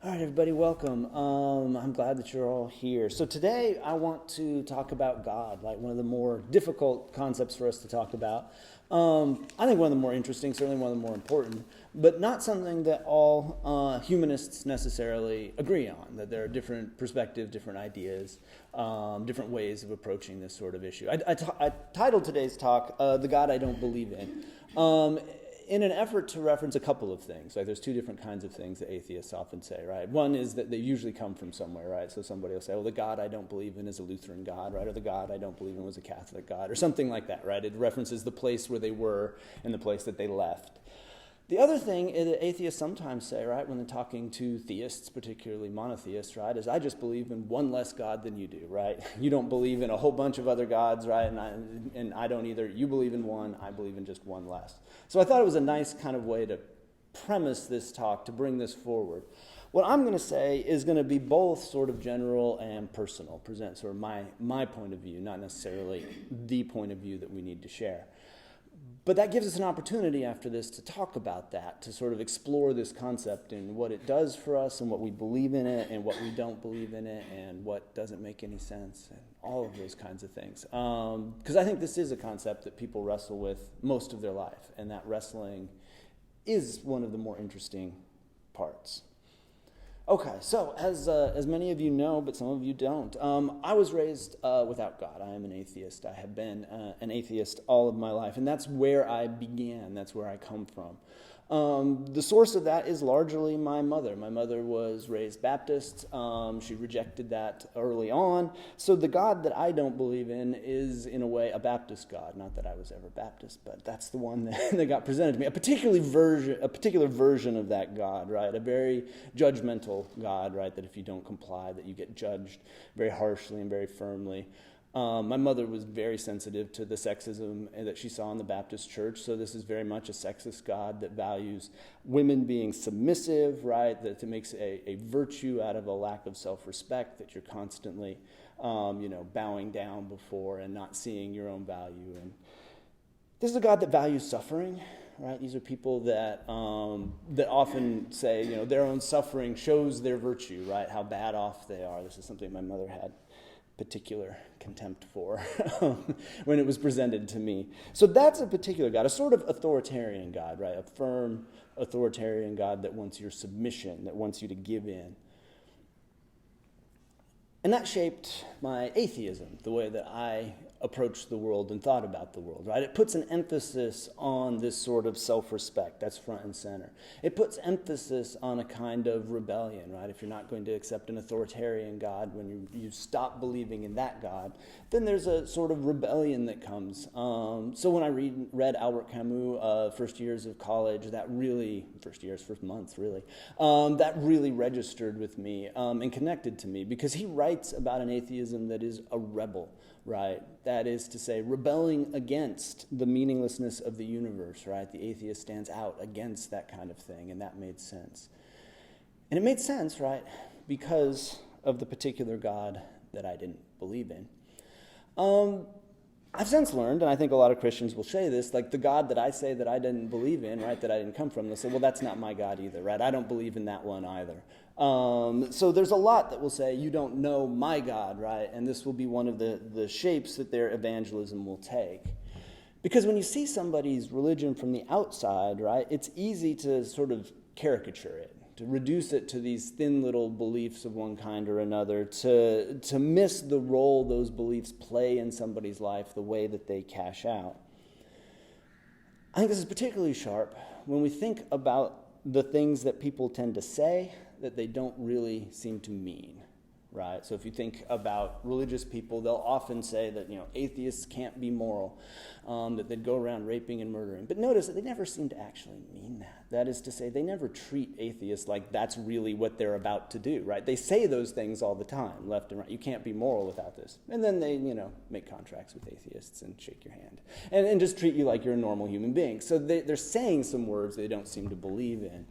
All right, everybody, welcome. I'm glad that you're all here. So today I want to talk about God, like one of the more difficult concepts for us to talk about. I think one of the more interesting, certainly one of the more important, but not something that all humanists necessarily agree on, that there are different perspectives, different ideas, different ways of approaching this sort of issue. I titled today's talk, The God I Don't Believe In. In an effort to reference a couple of things. Like there's two different kinds of things that atheists often say, right? One is that they usually come from somewhere, right? So somebody will say, well, the God I don't believe in is a Lutheran God, right? Or the God I don't believe in was a Catholic God, or something like that, right? It references the place where they were and the place that they left. The other thing that atheists sometimes say, right, when they're talking to theists, particularly monotheists, right, is I just believe in one less God than you do, right? You don't believe in a whole bunch of other gods, right, and I don't either. You believe in one, I believe in just one less. So I thought it was a nice kind of way to premise this talk, to bring this forward. What I'm going to say is going to be both sort of general and personal, present sort of my point of view, not necessarily the point of view that we need to share. But that gives us an opportunity after this to talk about that, to sort of explore this concept and what it does for us and what we believe in it and what we don't believe in it and what doesn't make any sense and all of those kinds of things. Because I think this is a concept that people wrestle with most of their life, and that wrestling is one of the more interesting parts. Okay, so as many of you know, but some of you don't, I was raised without God. I am an atheist. I have been an atheist all of my life, and that's where I began. That's where I come from. The source of that is largely my mother. My mother was raised Baptist. She rejected that early on. So the God that I don't believe in is, in a way, a Baptist God. Not that I was ever Baptist, but that's the one that got presented to me. A particular version of that God, right? A very judgmental God, right? That if you don't comply, that you get judged very harshly and very firmly. My mother was very sensitive to the sexism that she saw in the Baptist church, so this is very much a sexist God that values women being submissive, right, that it makes a virtue out of a lack of self-respect, that you're constantly, bowing down before and not seeing your own value. And this is a God that values suffering, right? These are people that often say, their own suffering shows their virtue, right, how bad off they are. This is something my mother had particular contempt for when it was presented to me. So that's a particular God, a sort of authoritarian God, right? A firm authoritarian God that wants your submission, that wants you to give in. And that shaped my atheism, the way that I approached the world and thought about the world, right? It puts an emphasis on this sort of self-respect. That's front and center. It puts emphasis on a kind of rebellion, right? If you're not going to accept an authoritarian God, when you stop believing in that God, then there's a sort of rebellion that comes. So when I read Albert Camus, first years of college, first months really, that really registered with me and connected to me, because he writes about an atheism that is a rebel, right? That is to say, rebelling against the meaninglessness of the universe, right? The atheist stands out against that kind of thing, and that made sense. And it made sense, right, because of the particular God that I didn't believe in. I've since learned, and I think a lot of Christians will say this, like the God that I say that I didn't believe in, right, that I didn't come from, they'll say, well, that's not my God either, right? I don't believe in that one either. So there's a lot that will say, you don't know my God, right? And this will be one of the shapes that their evangelism will take. Because when you see somebody's religion from the outside, right, it's easy to sort of caricature it, to reduce it to these thin little beliefs of one kind or another, to miss the role those beliefs play in somebody's life, the way that they cash out. I think this is particularly sharp when we think about the things that people tend to say that they don't really seem to mean, right? So if you think about religious people, they'll often say that, atheists can't be moral, that they'd go around raping and murdering. But notice that they never seem to actually mean that. That is to say, they never treat atheists like that's really what they're about to do, right? They say those things all the time, left and right. You can't be moral without this. And then they, make contracts with atheists and shake your hand and just treat you like you're a normal human being. So they're saying some words they don't seem to believe in.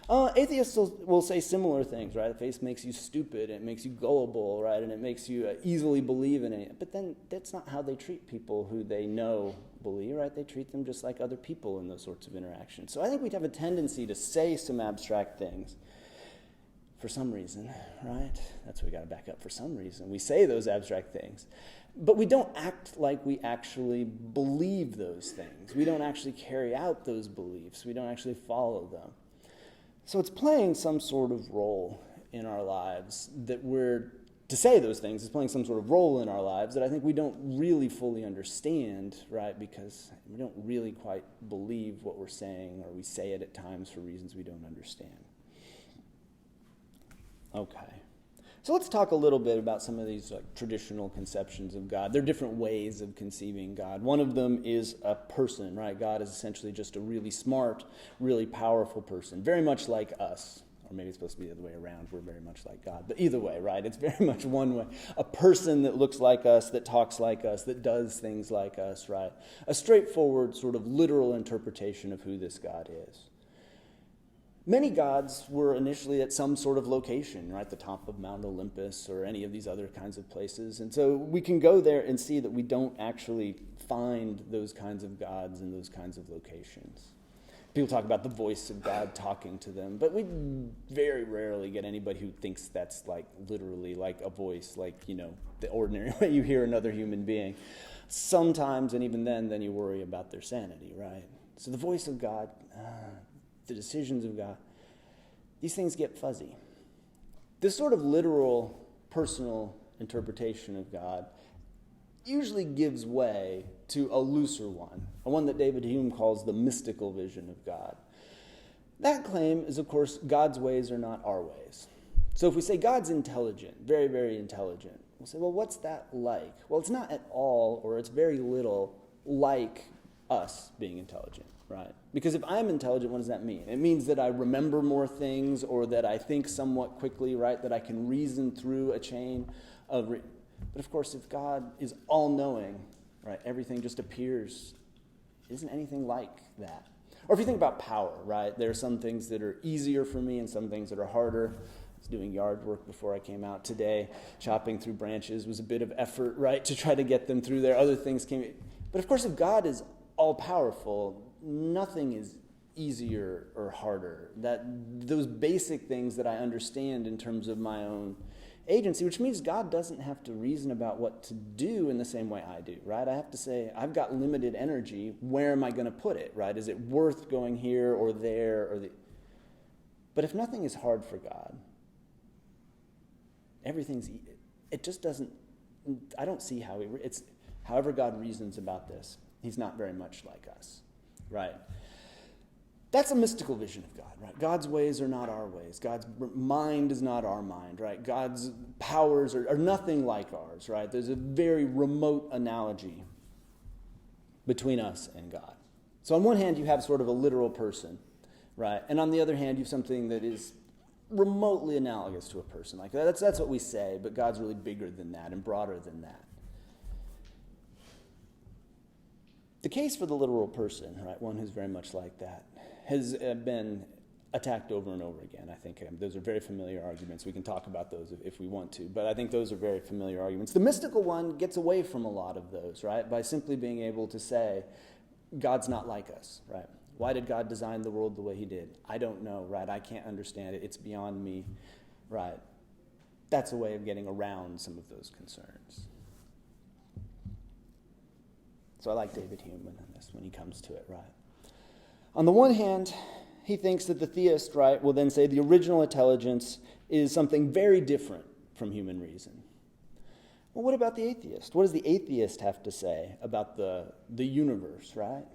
Atheists will say similar things, right? Faith makes you stupid, and it makes you gullible, right? And it makes you easily believe in it. But then that's not how they treat people who they know believe, right? They treat them just like other people in those sorts of interactions. So I think we'd have a tendency to say some abstract things for some reason, right? That's what we got to back up. For some reason, we say those abstract things, but we don't act like we actually believe those things. We don't actually carry out those beliefs. We don't actually follow them. So it's playing some sort of role in our lives to say those things is playing some sort of role in our lives that I think we don't really fully understand, right? Because we don't really quite believe what we're saying, or we say it at times for reasons we don't understand. Okay. So let's talk a little bit about some of these traditional conceptions of God. There are different ways of conceiving God. One of them is a person, right? God is essentially just a really smart, really powerful person, very much like us. Or maybe it's supposed to be the other way around. We're very much like God. But either way, right? It's very much one way. A person that looks like us, that talks like us, that does things like us, right? A straightforward sort of literal interpretation of who this God is. Many gods were initially at some sort of location, right? The top of Mount Olympus or any of these other kinds of places. And so we can go there and see that we don't actually find those kinds of gods in those kinds of locations. People talk about the voice of God talking to them, but we very rarely get anybody who thinks that's like literally like a voice, like, you know, the ordinary way you hear another human being. Sometimes, and even then you worry about their sanity, right? So the voice of God, the decisions of God, these things get fuzzy. This sort of literal, personal interpretation of God usually gives way to a looser one that David Hume calls the mystical vision of God. That claim is, of course, God's ways are not our ways. So if we say God's intelligent, very, very intelligent, we'll say, well, what's that like? Well, it's not at all, or it's very little, like us being intelligent, right? Because if I'm intelligent, what does that mean? It means that I remember more things, or that I think somewhat quickly, right? That I can reason through a chain of... But of course, if God is all-knowing, right, everything just appears, isn't anything like that. Or if you think about power, right, there are some things that are easier for me and some things that are harder. I was doing yard work before I came out today. Chopping through branches was a bit of effort, right, to try to get them through there. Other things came. But of course, if God is all-powerful, nothing is easier or harder. Those basic things that I understand in terms of my own agency, which means God doesn't have to reason about what to do in the same way I do, right? I have to say, I've got limited energy. Where am I going to put it, right? Is it worth going here or there or the... But if nothing is hard for God, it just doesn't, I don't see how however God reasons about this, he's not very much like us, right? That's a mystical vision of God, right? God's ways are not our ways. God's mind is not our mind, right? God's powers are nothing like ours, right? There's a very remote analogy between us and God. So on one hand, you have sort of a literal person, right? And on the other hand, you have something that is remotely analogous to a person. Like that's what we say, but God's really bigger than that and broader than that. The case for the literal person, right, one who's very much like that, has been attacked over and over again. I think those are very familiar arguments. We can talk about those if we want to, but I think those are very familiar arguments. The mystical one gets away from a lot of those, right, by simply being able to say, God's not like us, right? Why did God design the world the way he did? I don't know, right? I can't understand it. It's beyond me, right? That's a way of getting around some of those concerns. So I like David Hume on this when he comes to it, right? On the one hand, he thinks that the theist, right, will then say the original intelligence is something very different from human reason. Well, what about the atheist? What does the atheist have to say about the universe, right?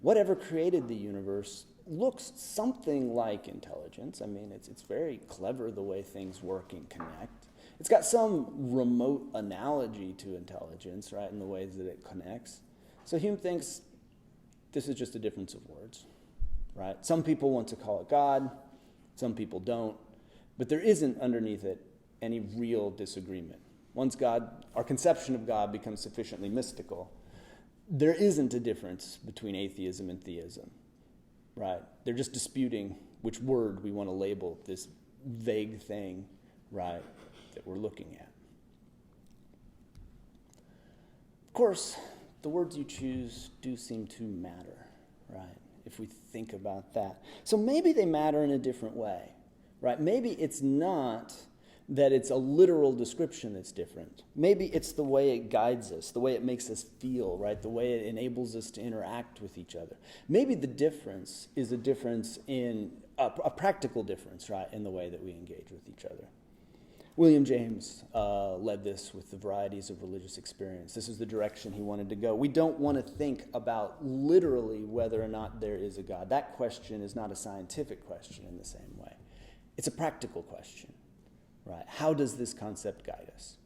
Whatever created the universe looks something like intelligence. I mean, it's very clever the way things work and connect. It's got some remote analogy to intelligence, right, in the ways that it connects. So Hume thinks this is just a difference of words, right? Some people want to call it God, some people don't, but there isn't underneath it any real disagreement. Once our conception of God becomes sufficiently mystical, there isn't a difference between atheism and theism, right? They're just disputing which word we want to label this vague thing, right, that we're looking at. Of course, the words you choose do seem to matter, right, if we think about that. So maybe they matter in a different way, right? Maybe it's not that it's a literal description that's different. Maybe it's the way it guides us, the way it makes us feel, right? The way it enables us to interact with each other. Maybe the difference is a difference in a practical difference, right, in the way that we engage with each other. William James led this with the varieties of religious experience. This is the direction he wanted to go. We don't want to think about literally whether or not there is a God. That question is not a scientific question in the same way. It's a practical question, right? How does this concept guide us?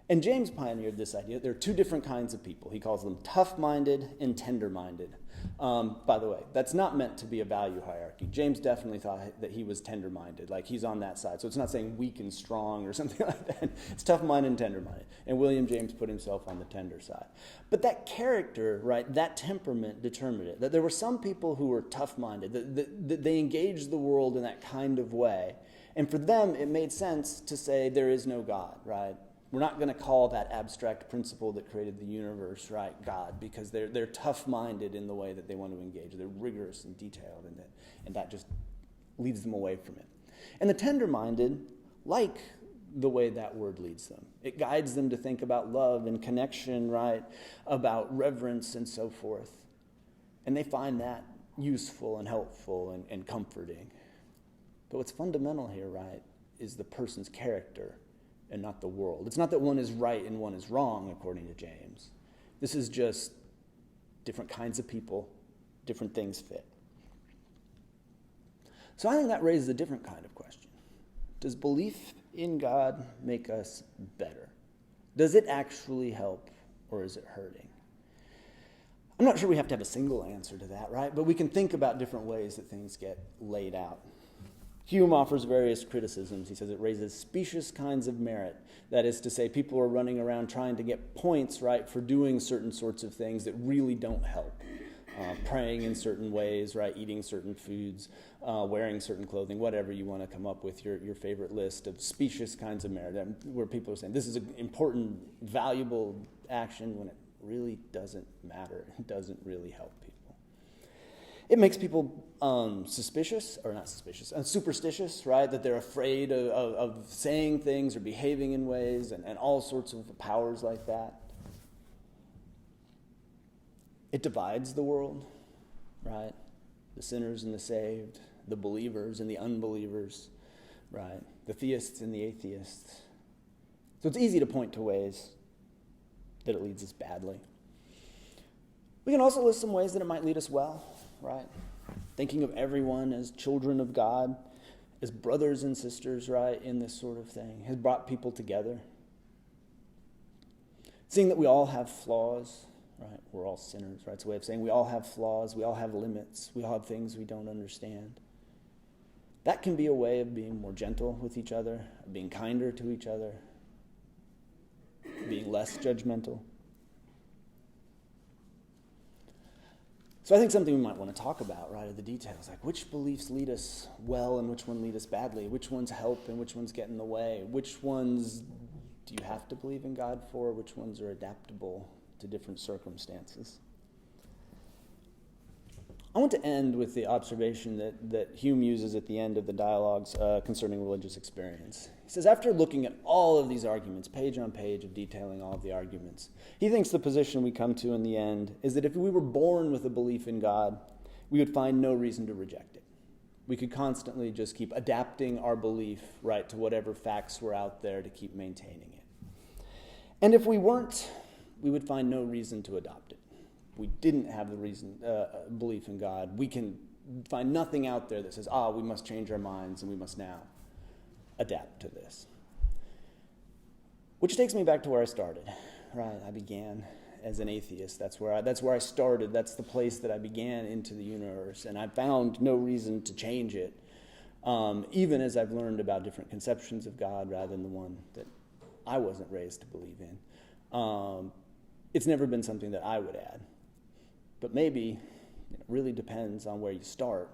And James pioneered this idea. There are two different kinds of people. He calls them tough-minded and tender-minded. By the way, that's not meant to be a value hierarchy. James definitely thought that he was tender-minded, like he's on that side. So it's not saying weak and strong or something like that. It's tough-minded and tender-minded. And William James put himself on the tender side. But that character, right, that temperament determined it. That there were some people who were tough-minded, that they engaged the world in that kind of way. And for them, it made sense to say there is no God, right? We're not going to call that abstract principle that created the universe, right, God, because they're tough-minded in the way that they want to engage. They're rigorous and detailed, and that just leads them away from it. And the tender-minded like the way that word leads them. It guides them to think about love and connection, right, about reverence and so forth. And they find that useful and helpful and comforting. But what's fundamental here, right, is the person's character and not the world. It's not that one is right and one is wrong, according to James. This is just different kinds of people, different things fit. So I think that raises a different kind of question. Does belief in God make us better? Does it actually help, or is it hurting? I'm not sure we have to have a single answer to that, right? But we can think about different ways that things get laid out. Hume offers various criticisms. He says it raises specious kinds of merit. That is to say, people are running around trying to get points, right, for doing certain sorts of things that really don't help. Praying in certain ways, right, eating certain foods, wearing certain clothing, whatever you want to come up with, your favorite list of specious kinds of merit, where people are saying this is an important, valuable action when it really doesn't matter. It doesn't really help people. It makes people superstitious, right? That they're afraid of saying things or behaving in ways and all sorts of powers like that. It divides the world, right? The sinners and the saved, the believers and the unbelievers, right? The theists and the atheists. So it's easy to point to ways that it leads us badly. We can also list some ways that it might lead us well, right? Thinking of everyone as children of God, as brothers and sisters, right, in this sort of thing, has brought people together. Seeing that we all have flaws, right? We're all sinners, right? It's a way of saying we all have flaws, we all have limits, we all have things we don't understand. That can be a way of being more gentle with each other, of being kinder to each other, being less judgmental. So I think something we might want to talk about, right, are the details. Like which beliefs lead us well and which one lead us badly? Which ones help and which ones get in the way? Which ones do you have to believe in God for? Which ones are adaptable to different circumstances? I want to end with the observation that Hume uses at the end of the dialogues concerning religious experience. He says, after looking at all of these arguments, page on page of detailing all of the arguments, he thinks the position we come to in the end is that if we were born with a belief in God, we would find no reason to reject it. We could constantly just keep adapting our belief, right, to whatever facts were out there to keep maintaining it. And if we weren't, we would find no reason to adopt it. We didn't have the belief in God. We can find nothing out there that says, we must change our minds and we must now adapt to this. Which takes me back to where I started, right? I began as an atheist. That's where I started. That's the place that I began into the universe. And I found no reason to change it, even as I've learned about different conceptions of God rather than the one that I wasn't raised to believe in. It's never been something that I would add. But maybe it really depends on where you start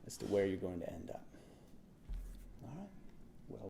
as to where you're going to end up.